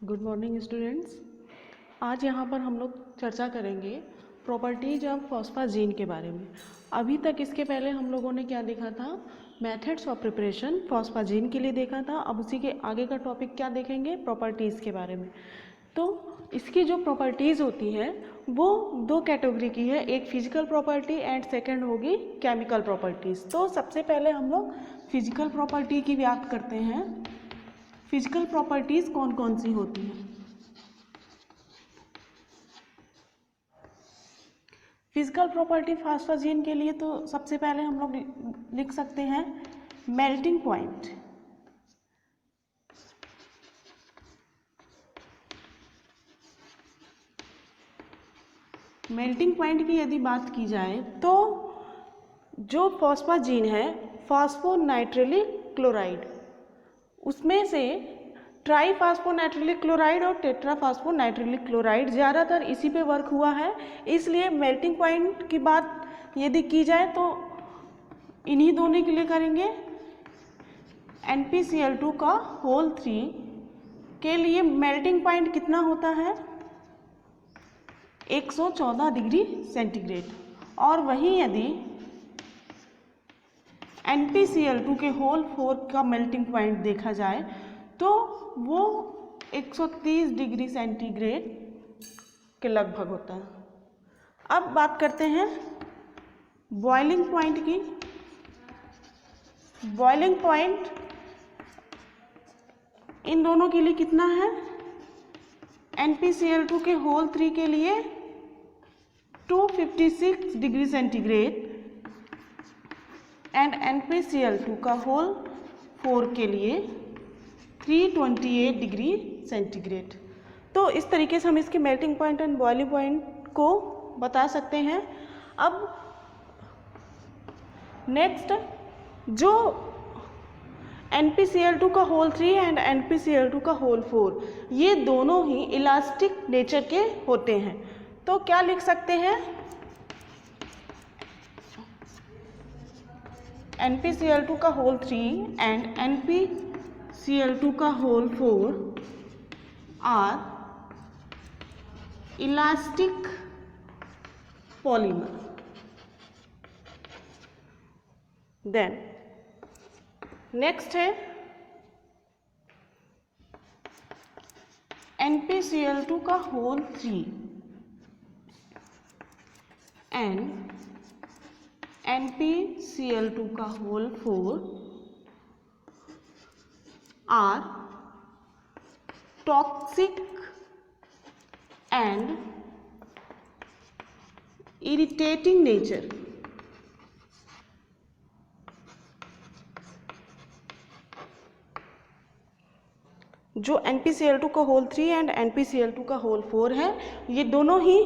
Good morning students. आज यहाँ पर हम लोग चर्चा करेंगे प्रॉपर्टीज ऑफ फॉस्फाजीन के बारे में। अभी तक इसके पहले हम लोगों ने क्या देखा था, मेथड्स ऑफ प्रिपरेशन फॉस्फाजीन के लिए देखा था। अब उसी के आगे का टॉपिक क्या देखेंगे, प्रॉपर्टीज़ के बारे में। तो इसकी जो प्रॉपर्टीज़ होती है वो दो कैटेगरी की है, एक फिजिकल प्रॉपर्टी एंड सेकंड होगी केमिकल प्रॉपर्टीज़। तो सबसे पहले हम लोग फिजिकल प्रॉपर्टी की बात करते हैं। फिजिकल प्रॉपर्टीज़ कौन कौन सी होती हैं। फिजिकल प्रॉपर्टी फॉस्फाजीन के लिए तो सबसे पहले हम लोग लिख सकते हैं मेल्टिंग पॉइंट। मेल्टिंग पॉइंट की यदि बात की जाए तो जो फॉस्फाजीन है, फॉस्फोनाइट्रिलिक क्लोराइड, उसमें से ट्राईफॉस्फोनाइट्रिलिक क्लोराइड और टेट्राफॉस्फोनाइट्रिलिक क्लोराइड ज़्यादातर इसी पे वर्क हुआ है। इसलिए मेल्टिंग पॉइंट की बात यदि की जाए तो इन्हीं दोनों के लिए करेंगे। NpCl2 का होल 3 के लिए मेल्टिंग पॉइंट कितना होता है, 114 डिग्री सेंटीग्रेड। और वहीं यदि NpCl2 के होल 4 का मेल्टिंग पॉइंट देखा जाए तो वो 130 डिग्री सेंटीग्रेड के लगभग होता है। अब बात करते हैं बॉइलिंग पॉइंट की। बॉइलिंग पॉइंट इन दोनों के लिए कितना है, NpCl2 के होल 3 के लिए 256 डिग्री सेंटीग्रेड एंड NpCl2 का होल 4 के लिए 328 डिग्री सेंटीग्रेड। तो इस तरीके से हम इसके melting point and boiling point को बता सकते हैं। अब नेक्स्ट, जो NpCl2 का होल 3 एंड NpCl2 का होल 4, ये दोनों ही इलास्टिक नेचर के होते हैं। तो क्या लिख सकते हैं, NpCl2 का होल 3 एंड NpCl2 का whole 4 are elastic polymer. Then next है NpCl2 का होल 3 एंड NpCl2 का whole 4 are toxic and irritating nature. जो NpCl2 का होल 3 एंड NpCl2 का होल 4 है, ये दोनों ही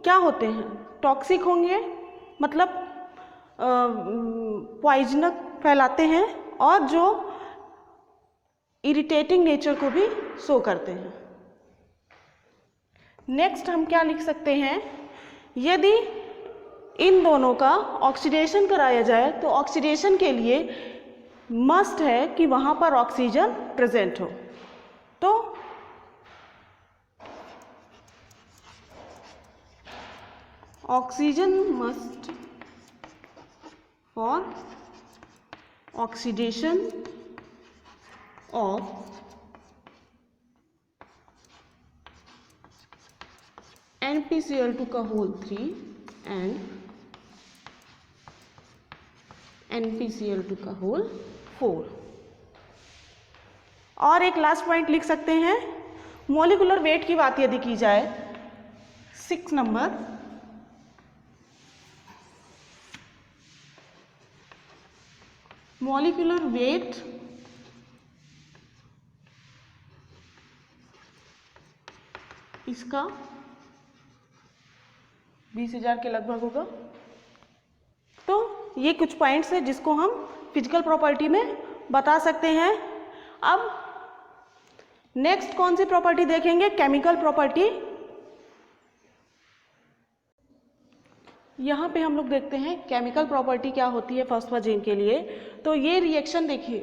क्या होते हैं, टॉक्सिक होंगे, मतलब पॉइजनस फैलाते हैं, और जो इरिटेटिंग नेचर को भी शो करते हैं। नेक्स्ट हम क्या लिख सकते हैं, यदि इन दोनों का ऑक्सीडेशन कराया जाए तो ऑक्सीडेशन के लिए मस्ट है कि वहाँ पर ऑक्सीजन प्रेजेंट हो। तो oxygen must for oxidation of NpCl2 का होल 3 एंड NpCl2 का होल 4। और एक लास्ट पॉइंट लिख सकते हैं, मॉलिक्यूलर वेट की बात यदि की जाए, 6 नंबर, मॉलिक्यूलर वेट इसका 20,000 के लगभग होगा। तो ये कुछ पॉइंट्स हैं जिसको हम फिजिकल प्रॉपर्टी में बता सकते हैं। अब नेक्स्ट कौन सी प्रॉपर्टी देखेंगे, केमिकल प्रॉपर्टी। यहाँ पे हम लोग देखते हैं केमिकल प्रॉपर्टी क्या होती है फॉस्फाजीन के लिए। तो ये रिएक्शन देखिए,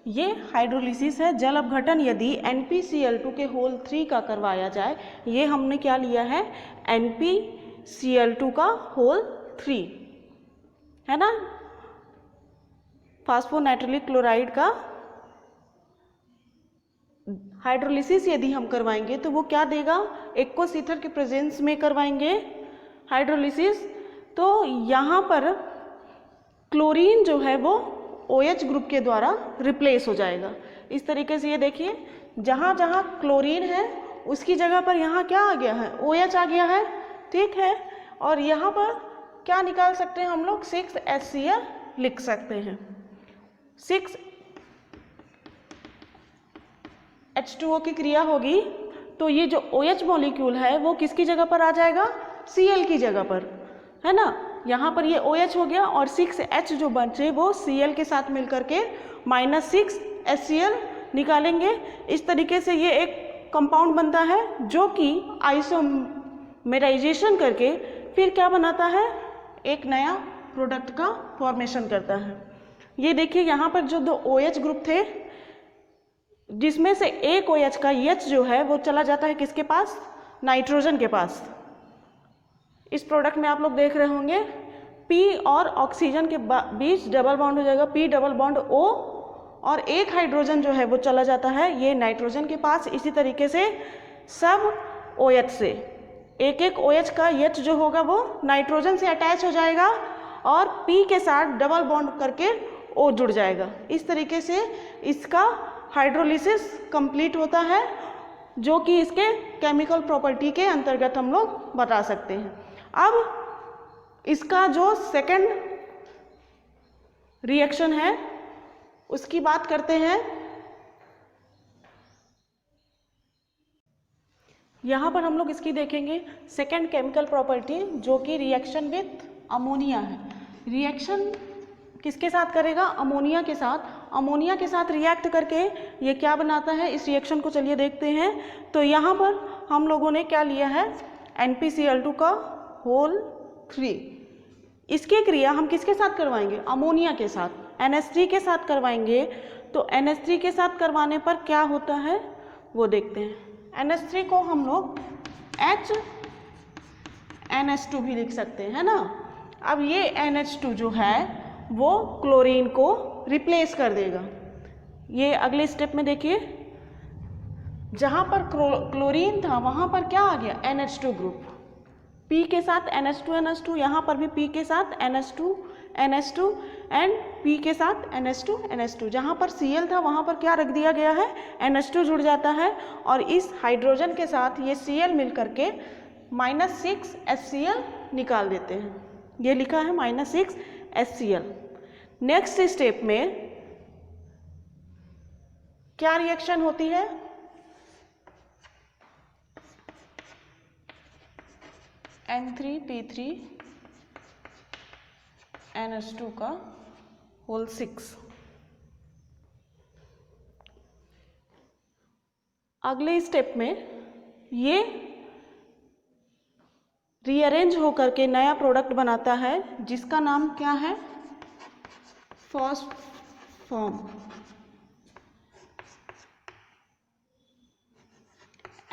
ये हाइड्रोलिसिस है। जल अपघटन यदि NpCl2 के होल 3 का करवाया जाए, ये हमने क्या लिया है, NpCl2 का होल 3 है ना, फास्फोनाइट्रिलिक क्लोराइड का हाइड्रोलिसिस यदि हम करवाएंगे तो वो क्या देगा, एक्वस ईथर के प्रेजेंस में करवाएंगे हाइड्रोलिसिस, तो यहाँ पर क्लोरीन जो है वो OH ग्रुप के द्वारा रिप्लेस हो जाएगा। इस तरीके से ये देखिए, जहाँ जहाँ क्लोरीन है उसकी जगह पर यहाँ क्या आ गया है, OH आ गया है, ठीक है। और यहाँ पर क्या निकाल सकते हैं हम लोग, 6HCl लिख सकते हैं। 6H2O की क्रिया होगी तो ये जो OH मॉलिक्यूल है वो किसकी जगह पर आ जाएगा, Cl की जगह पर, है ना। यहाँ पर ये OH हो गया और 6H जो बचे वो Cl के साथ मिलकर के -6HCl निकालेंगे। इस तरीके से ये एक कंपाउंड बनता है जो कि आइसोमेराइजेशन करके फिर क्या बनाता है, एक नया प्रोडक्ट का फॉर्मेशन करता है। ये देखिए यहाँ पर जो 2 OH ग्रुप थे जिसमें से एक OH का H जो है वो चला जाता है किसके पास, नाइट्रोजन के पास। इस प्रोडक्ट में आप लोग देख रहे होंगे P और ऑक्सीजन के बीच डबल बॉन्ड हो जाएगा, P डबल बॉन्ड O, और एक हाइड्रोजन जो है वो चला जाता है ये नाइट्रोजन के पास। इसी तरीके से सब OH से एक एक OH का H जो होगा वो नाइट्रोजन से अटैच हो जाएगा और P के साथ डबल बॉन्ड करके O जुड़ जाएगा। इस तरीके से इसका हाइड्रोलिसिस कंप्लीट होता है, जो कि इसके केमिकल प्रॉपर्टी के अंतर्गत हम लोग बता सकते हैं। अब इसका जो सेकंड रिएक्शन है उसकी बात करते हैं। यहाँ पर हम लोग इसकी देखेंगे सेकंड केमिकल प्रॉपर्टी, जो कि रिएक्शन विथ अमोनिया है। रिएक्शन किसके साथ करेगा, अमोनिया के साथ। अमोनिया के साथ रिएक्ट करके ये क्या बनाता है, इस रिएक्शन को चलिए देखते हैं। तो यहाँ पर हम लोगों ने क्या लिया है, NpCl2 का होल 3। इसकी क्रिया हम किसके साथ करवाएंगे, अमोनिया के साथ, NH3 के साथ करवाएंगे। तो NH3 के साथ करवाने पर क्या होता है वो देखते हैं। NH3 को हम लोग NH2 भी लिख सकते हैं ना। अब ये NH2 जो है वो क्लोरीन को रिप्लेस कर देगा। ये अगले स्टेप में देखिए, जहाँ पर क्लोरीन था वहाँ पर क्या आ गया, NH2 ग्रुप, P के साथ NH2 यहाँ पर भी P के साथ NH2 एंड P के साथ NH2 जहाँ पर Cl था वहाँ पर क्या रख दिया गया है, NH2 जुड़ जाता है और इस हाइड्रोजन के साथ ये Cl मिल करके -6HCl निकाल देते हैं। ये लिखा है -6HCl। नेक्स्ट स्टेप में क्या रिएक्शन होती है, N3P3NH2 का होल 6। अगले स्टेप में ये रीअरेंज होकर के नया प्रोडक्ट बनाता है जिसका नाम क्या है, फॉस्फॉर्म।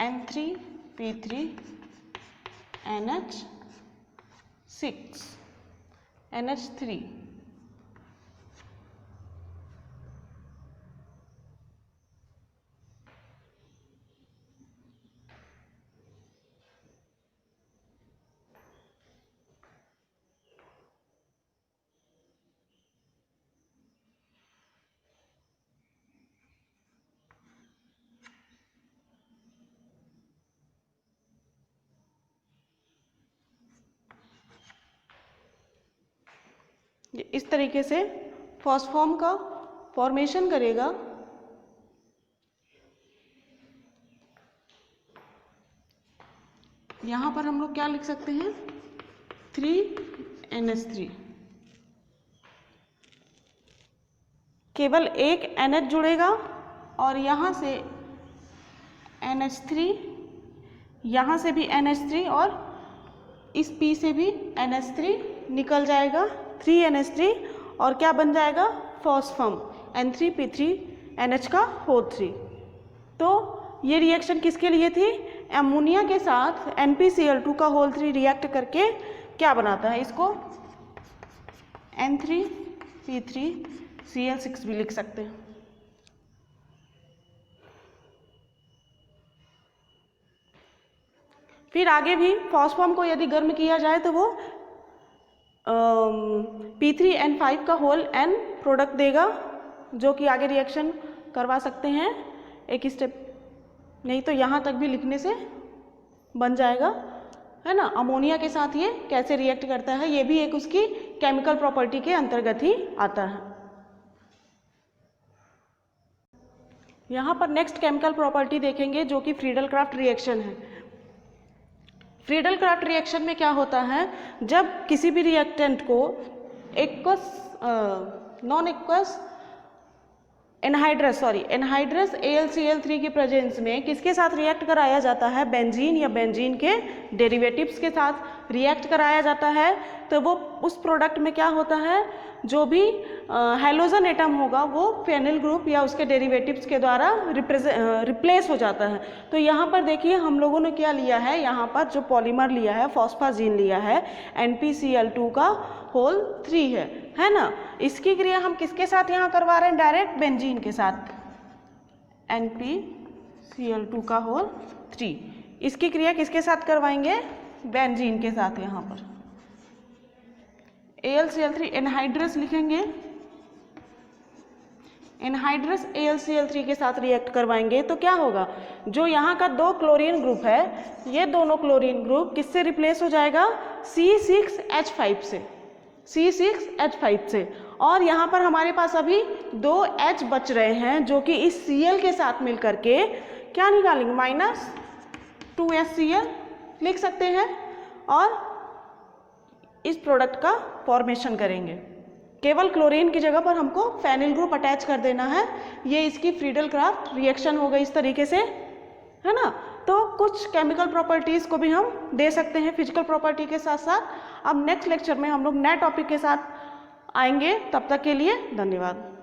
N3P3NH6NH3। इस तरीके से फॉस्फॉर्म का फॉर्मेशन करेगा। यहाँ पर हम लोग क्या लिख सकते हैं, 3NH3। केवल एक NH जुड़ेगा और यहाँ से NH3, यहाँ से भी NH3 और इस P से भी NH3 निकल जाएगा, 3NH3, और क्या बन जाएगा, फॉस्फॉर्म, N3P3 NH का होल 3। तो ये रिएक्शन किसके लिए थी? एमोनिया के साथ NpCl2 का होल 3 रिएक्ट करके क्या बनाता है? इसको N3P3Cl6 भी लिख सकते हैं। फिर आगे भी फॉस्फॉर्म को यदि गर्म किया जाए तो वो P3N5 का होल N प्रोडक्ट देगा, जो कि आगे रिएक्शन करवा सकते हैं एक स्टेप, नहीं तो यहाँ तक भी लिखने से बन जाएगा, है ना। अमोनिया के साथ ये कैसे रिएक्ट करता है, ये भी एक उसकी केमिकल प्रॉपर्टी के अंतर्गत ही आता है। यहाँ पर नेक्स्ट केमिकल प्रॉपर्टी देखेंगे जो कि फ्रीडल क्राफ्ट रिएक्शन है। फ्रीडल क्राफ्ट रिएक्शन में क्या होता है, जब किसी भी रिएक्टेंट को नॉन एक्वस एनहाइड्रस AlCl3 की प्रेजेंस में किसके साथ रिएक्ट कराया जाता है? बेंजीन या बेंजीन के डेरिवेटिव्स के साथ रिएक्ट कराया जाता है। तो वो उस प्रोडक्ट में क्या होता है, जो भी हैलोजन एटम होगा वो फेनिल ग्रुप या उसके डेरिवेटिव्स के द्वारा रिप्लेस हो जाता है। तो यहाँ पर देखिए हम लोगों ने क्या लिया है, यहाँ पर जो पॉलीमर लिया है, फॉस्फाजीन लिया है, NpCl2 का होल 3 है ना। इसकी क्रिया हम किसके साथ यहाँ करवा रहे हैं? डायरेक्ट बेंजीन के साथ, NpCl2 का होल 3। इसकी क्रिया किसके साथ करवाएंगे? बेंजीन के साथ। यहाँ पर AlCl3 एनहाइड्रस लिखेंगे, एनहाइड्रस AlCl3 के साथ रिएक्ट करवाएंगे तो क्या होगा, जो यहाँ का 2 क्लोरीन ग्रुप है, ये दोनों क्लोरीन ग्रुप किससे रिप्लेस हो जाएगा? C6H5 से, C6H5 से। और यहाँ पर हमारे पास अभी 2 H बच रहे हैं, जो कि इस Cl के साथ मिल करके क्या निकालेंगे? -2HCl लिख सकते हैं और इस प्रोडक्ट का फॉर्मेशन करेंगे। केवल क्लोरीन की जगह पर हमको फेनिल ग्रुप अटैच कर देना है। ये इसकी फ्रीडल क्राफ्ट रिएक्शन हो गई इस तरीके से, है ना। तो कुछ केमिकल प्रॉपर्टीज़ को भी हम दे सकते हैं फिजिकल प्रॉपर्टी के साथ साथ। अब नेक्स्ट लेक्चर में हम लोग नए टॉपिक के साथ आएंगे, तब तक के लिए धन्यवाद।